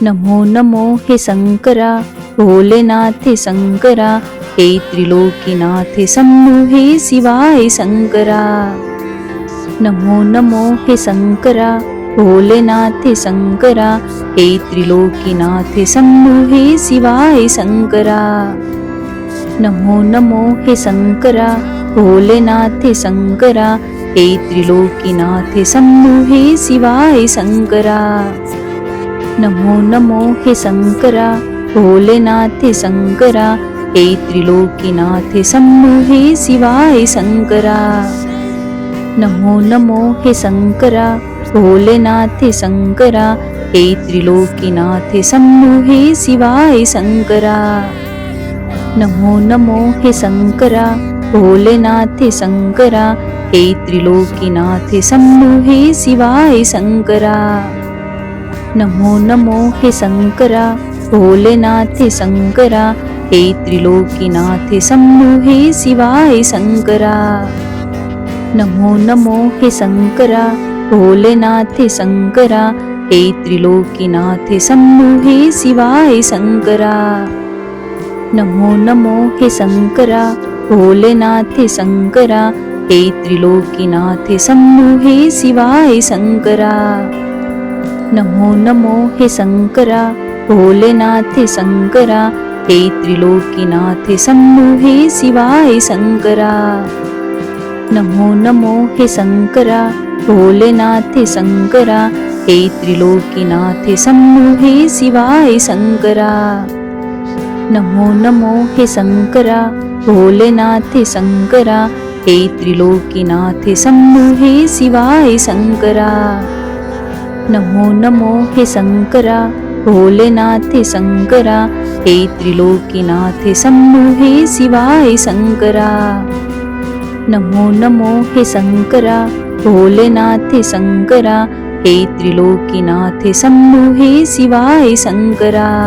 नमो नमो हे शंकरा, भोलेनाथ हे शंकरा, हे त्रिलोकीनाथ हे शंभु हे शिवाय शंकरा। नमो नमो हे शंकरा, भोलेनाथ हे शंकरा, हे त्रिलोकीनाथ हे शंभु हे शिवाय शंकरा। नमो नमो हे शंकरा, भोलेनाथ हे शंकरा, हे त्रिलोकीनाथ हे शंभु हे शिवाय शंकरा। नमो नमो हे शंकरा, भोलेनाथ हे शंकरा, हे त्रिलोकीनाथ हे शंभु हे शिवाय शंकरा। नमो नमो हे शंकरा, भोलेनाथ हे शंकरा, हे त्रिलोकीनाथ हे शंभु हे शिवाय शंकरा। नमो नमो हे शंकरा, भोलेनाथ हे शंकरा, हे त्रिलोकीनाथ हे शंभु हे शिवाय शंकरा। नमो नमो हे शंकरा, भोलेनाथ हे शंकरा, हे त्रिलोकीनाथ हे शंभु हे शिवाय शंकरा। नमो नमो हे शंकरा, भोलेनाथ हे शंकरा, हे त्रिलोकीनाथ हे शंभु हे शिवाय शंकरा। नमो नमो हे शंकरा, भोलेनाथ हे शंकरा, हे त्रिलोकीनाथ हे शंभु हे शिवाय शंकरा। नमो नमो हे शंकरा, भोलेनाथ हे शंकरा, हे त्रिलोकीनाथ हे शंभु हे शिवाय शंकरा। नमो नमो हे शंकरा, भोलेनाथ हे शंकरा, हे त्रिलोकीनाथ हे शंभु हे शिवाय शंकरा। नमो नमो हे शंकरा, भोलेनाथ हे शंकरा, हे त्रिलोकीनाथ हे शंभु हे शिवाय शंकरा। नमो नमो हे शंकरा, भोलेनाथ हे शंकरा, हे त्रिलोकीनाथ हे शंभु हे शिवाय शंकरा। नमो नमो हे शंकरा, भोलेनाथ हे शंकरा, हे त्रिलोकीनाथ हे शंभु हे शिवाय शंकरा।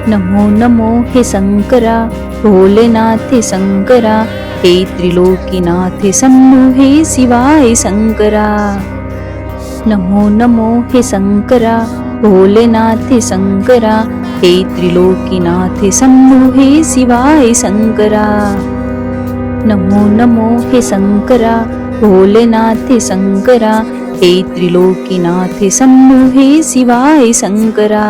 नमो नमो हे शंकरा, भोलेनाथ हे शंकरा, हे त्रिलोकीनाथ हे शंभु हे शिवाय शंकरा। नमो नमो हे शंकरा, भोलेनाथ हे शंकरा, हे त्रिलोकीनाथ हे शंभु हे शिवाय शंकरा। नमो नमो हे शंकरा, भोलेनाथ हे शंकरा, हे त्रिलोकीनाथ हे शंभु हे शिवाय शंकरा।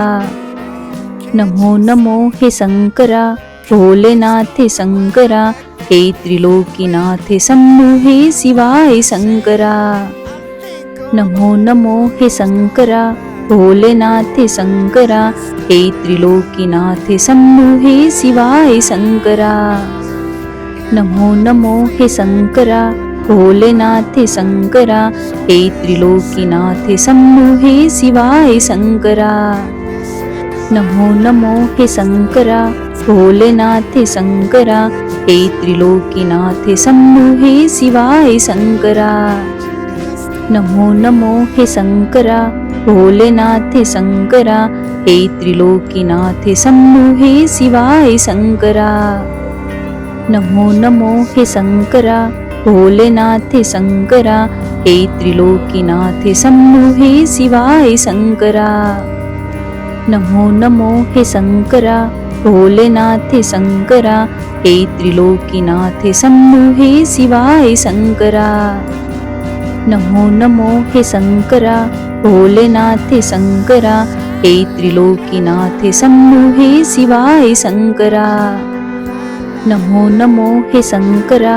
नमो नमो हे शंकरा, भोलेनाथ हे शंकरा, हे त्रिलोकीनाथ हे शंभु हे शिवाय शंकरा। नमो नमो हे शंकरा, भोलेनाथ हे शंकरा, हे त्रिलोकीनाथ हे शंभु हे शिवाय शंकरा। नमो नमो हे शंकरा, भोलेनाथ हे शंकरा, हे त्रिलोकीनाथ हे शंभु हे शिवाय शंकरा। नमो नमो हे शंकरा, भोलेनाथ हे शंकरा, हे त्रिलोकीनाथ हे शंभु हे शिवाय शंकरा। नमो नमो हे शंकरा, भोलेनाथ हे शंकरा, हे त्रिलोकीनाथ हे शंभु हे शिवाय शंकरा। नमो नमो हे शंकरा, भोलेनाथ हे शंकरा, हे त्रिलोकीनाथ हे शंभु हे शिवाय शंकरा। नमो नमो हे शंकरा, भोलेनाथ हे शंकरा, हे त्रिलोकीनाथ हे शंभु हे शिवाय शंकरा। नमो नमो हे शंकरा, भोलेनाथ हे शंकरा, हे त्रिलोकीनाथ हे शंभु हे शिवाय शंकरा। नमो नमो हे शंकरा,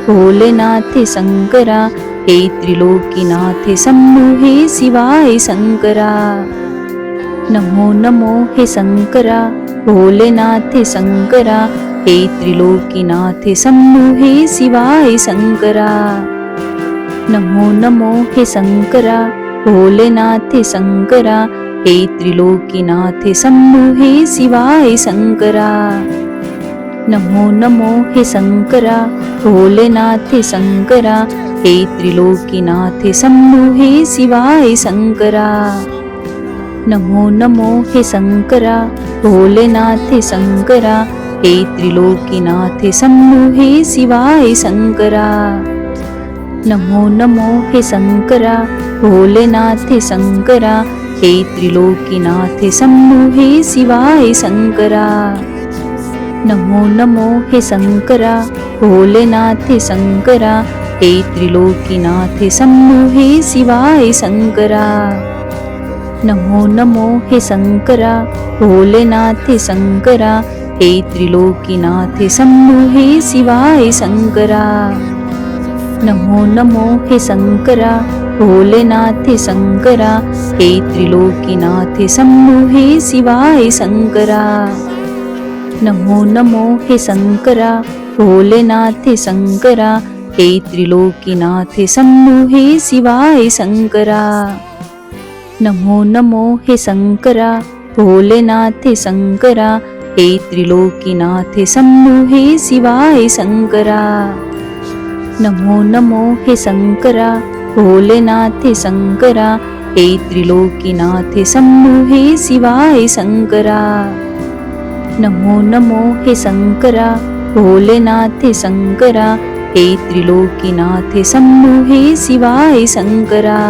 भोलेनाथ हे शंकरा, हे त्रिलोकीनाथ हे शंभु हे शिवाय शंकरा। नमो नमो हे शंकरा, भोलेनाथ हे शंकरा, हे त्रिलोकीनाथ हे शंभु हे शिवाय शंकरा। नमो नमो हे शंकरा, भोलेनाथ हे शंकरा, हे त्रिलोकीनाथ हे शंभु हे शिवाय शंकरा। नमो नमो हे शंकरा, भोलेनाथ हे शंकरा, हे त्रिलोकीनाथ हे शंभु हे शिवाय शंकरा। नमो नमो हे शंकरा, भोलेनाथ हे शंकरा, हे त्रिलोकीनाथ हे शंभु हे शिवाय शंकरा। नमो नमो हे शंकरा, भोलेनाथ हे शंकरा, हे त्रिलोकीनाथ शंभो हे शिवाय शंकरा। नमो नमो हे शंकरा भोलेनाथ शंकरा, हे त्रिलोकीनाथ शंभो हे शिवाय शंकरा। नमो नमो हे शंकरा भोलेनाथ शंकरा, हे त्रिलोकीनाथ शंभो हे शिवाय शंकरा। नमो नमो हे शंकरा भोलेनाथ शंकरा, हे त्रिलोकीनाथ शंभो हे शिवाय शंकरा। नमो नमो हे शंकरा भोलेनाथ शंकरा, हे त्रिलोकीनाथ शंभो हे शिवाय शंकरा। नमो नमो हे शंकरा भोलेनाथ शंकरा, हे त्रिलोकीनाथ शंभो हे शिवाय शंकरा। नमो नमो हे शंकरा भोलेनाथ शंकरा, हे त्रिलोकीनाथ शंभो हे शिवाय शंकरा। नमो नमो हे शंकरा भोलेनाथ शंकरा, हे त्रिलोकीनाथ शंभो हे शिवाय शंकरा।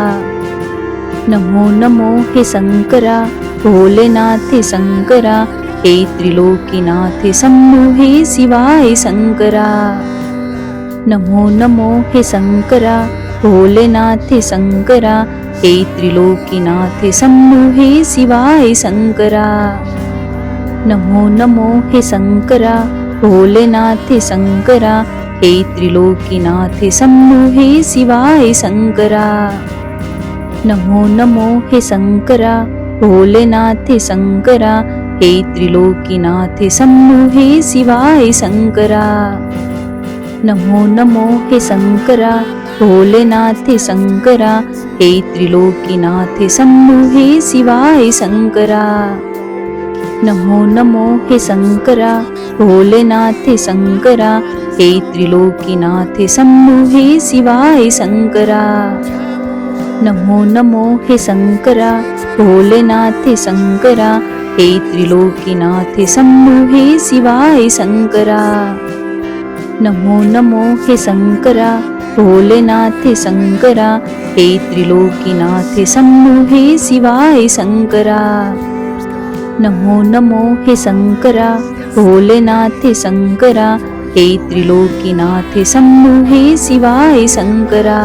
नमो नमो हे शंकरा भोलेनाथ शंकरा, हे त्रिलोकीनाथ शंभो हे शिवाय शंकरा। नमो नमो हे शंकरा भोलेनाथ शंकरा, हे त्रिलोकीनाथ शंभो हे शिवाय शंकरा। नमो नमो हे शंकरा भोलेनाथ शंकरा, हे त्रिलोकीनाथ शंभो हे शिवाय शंकरा। नमो नमो हे शंकरा भोलेनाथ शंकरा, हे त्रिलोकीनाथ शंभो हे शिवाय शंकरा। नमो नमो हे शंकरा भोलेनाथ शंकरा, हे त्रिलोकीनाथ शंभो हे शिवाय शंकरा। नमो नमो हे शंकरा भोलेनाथ शंकरा, हे त्रिलोकीनाथ शंभो हे शिवाय शंकरा। नमो नमो हे शंकरा भोलेनाथ शंकरा, हे त्रिलोकीनाथ शंभो हे शिवाय शंकरा। नमो नमो हे शंकरा भोलेनाथ शंकरा, हे त्रिलोकीनाथ शंभो हे शिवाय शंकरा। नमो नमो हे शंकरा भोलेनाथ शंकरा, हे त्रिलोकीनाथ शंभो हे शिवाय शंकरा।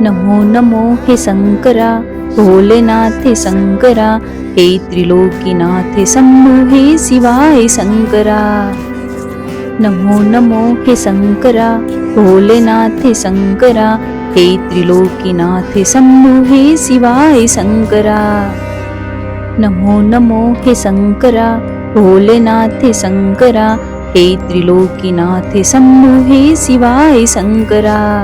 नमो नमो हे शंकरा भोलेनाथ शंकरा, हे त्रिलोकीनाथ शंभो हे शिवाय शंकरा। नमो नमो हे शंकरा भोलेनाथ शंकरा, हे त्रिलोकीनाथ शंभो हे शिवाय शंकरा। नमो नमो हे शंकरा भोलेनाथ शंकरा, हे त्रिलोकीनाथ शंभो हे शिवाय शंकरा।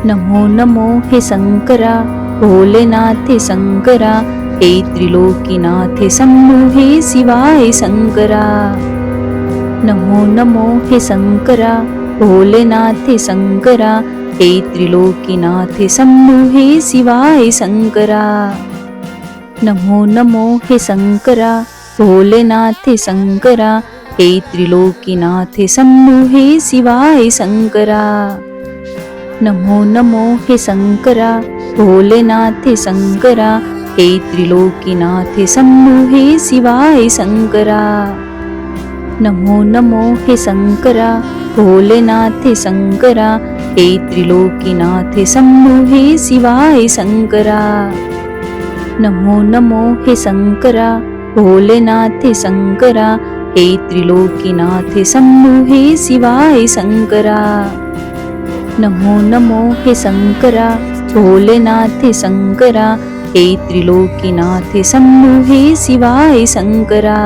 नमो नमो हे शंकरा भोलेनाथ शंकरा, हे त्रिलोकीनाथ शंभो हे शिवाय शंकरा। नमो नमो हे शंकरा भोलेनाथ शंकरा, हे त्रिलोकीनाथ शंभो हे शिवाय शंकरा। नमो नमो हे शंकरा भोलेनाथ शंकरा, हे त्रिलोकीनाथ शंभो हे शिवाय शंकरा। नमो नमो हे शंकरा भोलेनाथ शंकरा, हे त्रिलोकीनाथ शंभो हे शिवाय शंकरा। नमो नमो हे शंकरा भोलेनाथ शंकरा, हे त्रिलोकीनाथ शंभो हे शिवाय शंकरा। नमो नमो हे शंकरा भोलेनाथ शंकरा, हे त्रिलोकीनाथ शंभो हे शिवाय शंकरा। नमो नमो हे शंकरा भोलेनाथ शंकरा, हे त्रिलोकीनाथ शंभो हे शिवाय शंकरा।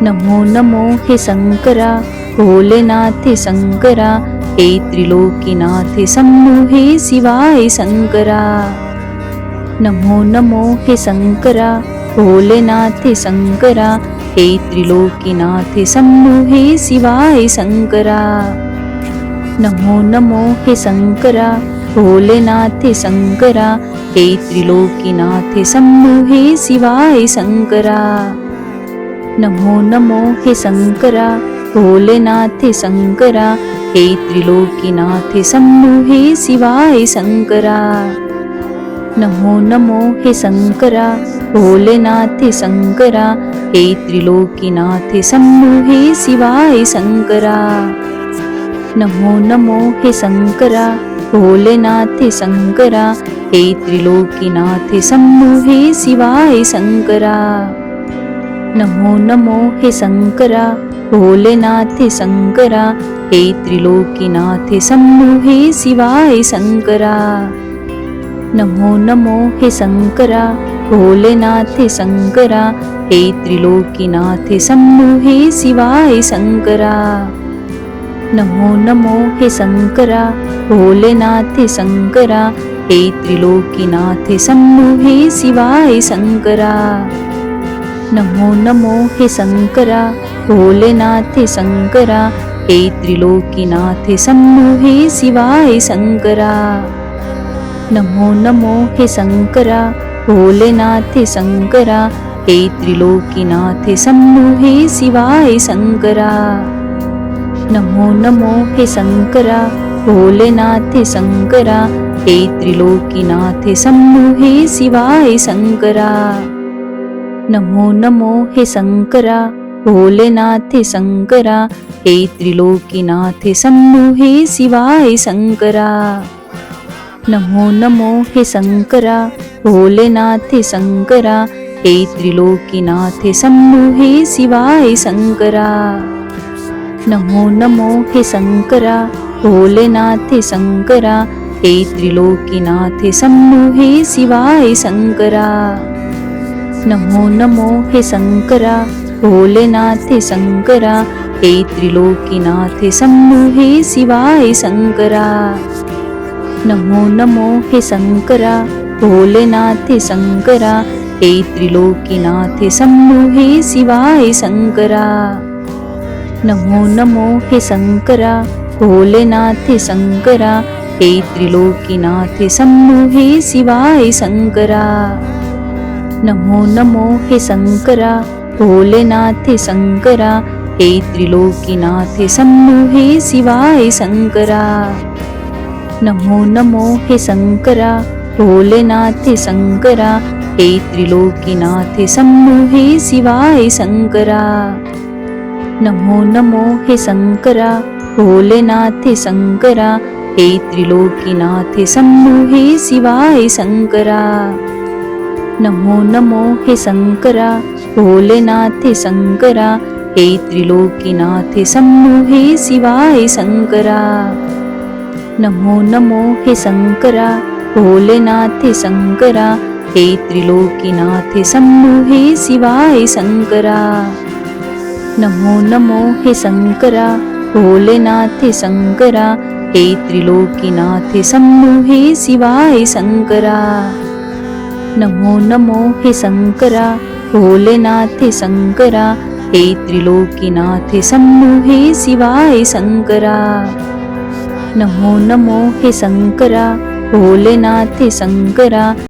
नमो नमो हे शंकरा भोलेनाथ शंकरा, हे त्रिलोकीनाथ शंभो हे शिवाय शंकरा। नमो नमो हे शंकरा भोलेनाथ शंकरा, हे त्रिलोकीनाथ शंभो हे शिवाय शंकरा। नमो नमो हे शंकरा भोलेनाथ शंकरा, हे त्रिलोकीनाथ शंभो हे शिवाय शंकरा। नमो नमो हे शंकरा भोलेनाथ शंकरा, हे त्रिलोकीनाथ शंभो हे शिवाय शंकरा। नमो नमो हे शंकरा भोलेनाथ शंकरा हे त्रिलोकीनाथ शंभू हे शिवाय शंकरा नमो नमो हे शंकरा भोलेनाथ शंकरा हे त्रिलोकीनाथ शंभू हे शिवाय शंकरा नमो नमो हे शंकरा भोलेनाथ शंकरा हे त्रिलोकीनाथ शंभू हे शिवाय शंकरा नमो नमो हे शंकरा भोलेनाथ शंकरा हे त्रिलोकीनाथ शंभू हे शिवाय शंकरा नमो नमो हे शंकरा भोलेनाथ शंकरा हे त्रिलोकीनाथ शंभू हे शिवाय शंकरा नमो नमो हे शंकरा भोलेनाथ शंकरा हे त्रिलोकीनाथ शंभू हे शिवाय शंकरा नमो नमो हे शंकरा भोलेनाथ शंकरा हे त्रिलोकीनाथ शंभू हे शिवाय शंकरा नमो नमो हे शंकरा भोलेनाथ शंकरा हे त्रिलोकीनाथ शंभू हे शिवाय शंकरा नमो नमो हे शंकरा भोलेनाथ शंकरा हे त्रिलोकीनाथ शंभू हे शिवाय शंकरा नमो नमो हे शंकरा भोलेनाथ शंकरा हे त्रिलोकीनाथ शंभू हे शिवाय शंकरा नमो नमो हे शंकरा भोलेनाथ शंकरा हे त्रिलोकीनाथ शंभू हे शिवाय शंकरा नमो नमो हे शंकरा भोलेनाथ शंकरा हे त्रिलोकीनाथ शंभू हे शिवाय शंकरा नमो नमो हे शंकरा भोलेनाथ शंकरा हे त्रिलोकीनाथ शंभू हे शिवाय शंकरा नमो नमो हे शंकरा भोलेनाथ शंकरा हे त्रिलोकीनाथ शंभू हे शिवाय शंकरा नमो नमो हे शंकरा भोलेनाथ शंकरा हे त्रिलोकीनाथ शंभू हे शिवाय शंकरा नमो नमो हे शंकरा भोलेनाथ शंकरा हे त्रिलोकीनाथ शंभू हे शिवाय शंकरा नमो नमो हे शंकरा भोलेनाथ शंकरा हे त्रिलोकीनाथ शंभू हे शिवाय शंकरा नमो नमो हे शंकरा भोलेनाथ शंकरा हे त्रिलोकीनाथ शंभू हे शिवाय शंकरा नमो नमो हे शंकरा भोलेनाथ शंकरा हे त्रिलोकीनाथ शंभू हे शिवाय शंकरा नमो नमो हे शंकरा भोलेनाथ शंकरा हे त्रिलोकीनाथ शंभू हे शिवाय शंकरा नमो नमो हे शंकरा भोलेनाथ शंकरा हे त्रिलोकीनाथ शंभू हे शिवाय शंकरा नमो नमो हे शंकरा भोलेनाथ शंकरा